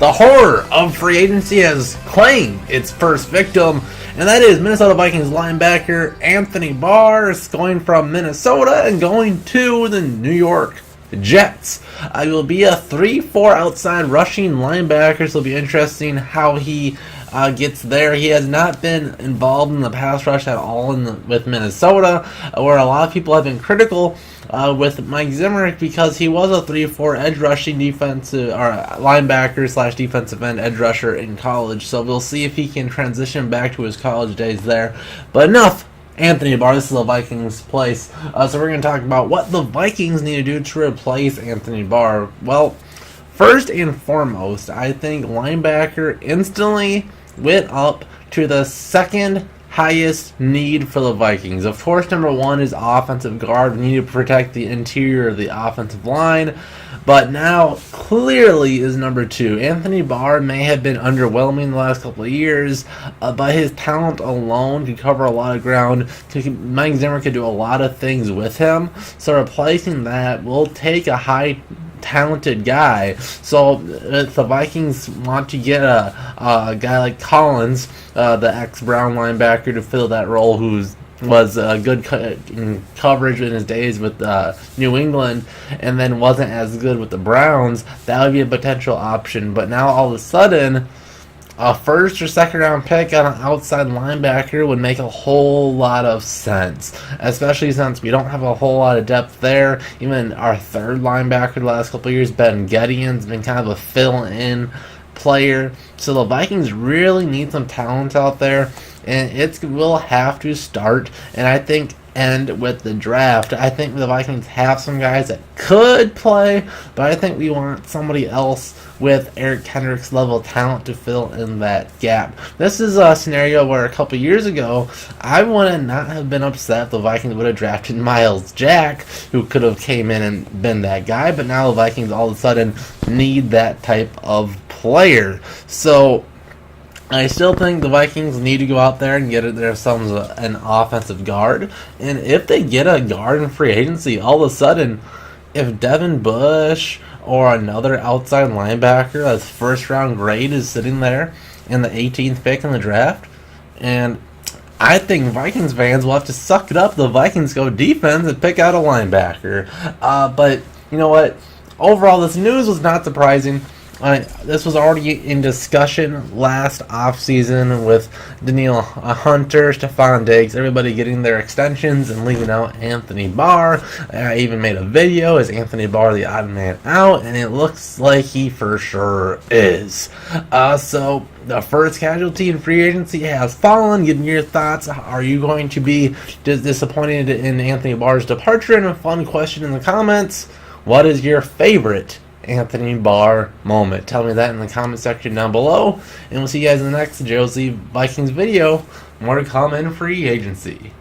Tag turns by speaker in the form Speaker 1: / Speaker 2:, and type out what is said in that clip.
Speaker 1: The horror of free agency has claimed its first victim, and that is Minnesota Vikings linebacker Anthony Barr is going from Minnesota and going to the New York Jets. He will be a 3-4 outside rushing linebacker, so it'll be interesting how he gets there. He has not been involved in the pass rush at all with Minnesota, where a lot of people have been critical with Mike Zimmer because he was a 3-4 edge rushing defensive or linebacker / defensive end edge rusher in college. So we'll see if he can transition back to his college days there. But enough Anthony Barr. This is the Vikings' place. So we're going to talk about what the Vikings need to do to replace Anthony Barr. Well, first and foremost, I think linebacker instantly went up to the second highest need for the Vikings. Of course, number one is offensive guard. We need to protect the interior of the offensive line. But now, clearly, is number two. Anthony Barr may have been underwhelming the last couple of years, but his talent alone could cover a lot of ground. Mike Zimmer could do a lot of things with him. So replacing that will take a high talented guy. So if the Vikings want to get a guy like Collins, the ex-Brown linebacker, to fill that role, who was good coverage in his days with New England and then wasn't as good with the Browns, that would be a potential option. But now all of a sudden, a first or second round pick on an outside linebacker would make a whole lot of sense, especially since we don't have a whole lot of depth there. Even our third linebacker the last couple of years, Ben Gedeon's been kind of a fill-in player. So the Vikings really need some talent out there, and it will have to start, and I think end with the draft. I think the Vikings have some guys that could play, but I think we want somebody else with Eric Kendricks level talent to fill in that gap. This is a scenario where a couple years ago, I would not have been upset if the Vikings would have drafted Miles Jack, who could have came in and been that guy, but now the Vikings all of a sudden need that type of player. So I still think the Vikings need to go out there and get themselves an offensive guard. And if they get a guard in free agency, all of a sudden, if Devin Bush or another outside linebacker that's first round grade is sitting there in the 18th pick in the draft, and I think Vikings fans will have to suck it up. The Vikings go defense and pick out a linebacker. But you know what? Overall, this news was not surprising. This was already in discussion last offseason with Danielle Hunter, Stephon Diggs, everybody getting their extensions and leaving out Anthony Barr. I even made a video, is Anthony Barr the odd man out? And it looks like he for sure is. So the first casualty in free agency has fallen. Give me your thoughts. Are you going to be disappointed in Anthony Barr's departure? And a fun question in the comments: what is your favorite Anthony Barr moment? Tell me that in the comment section down below, and we'll see you guys in the next Josie Vikings video. More to come in free agency.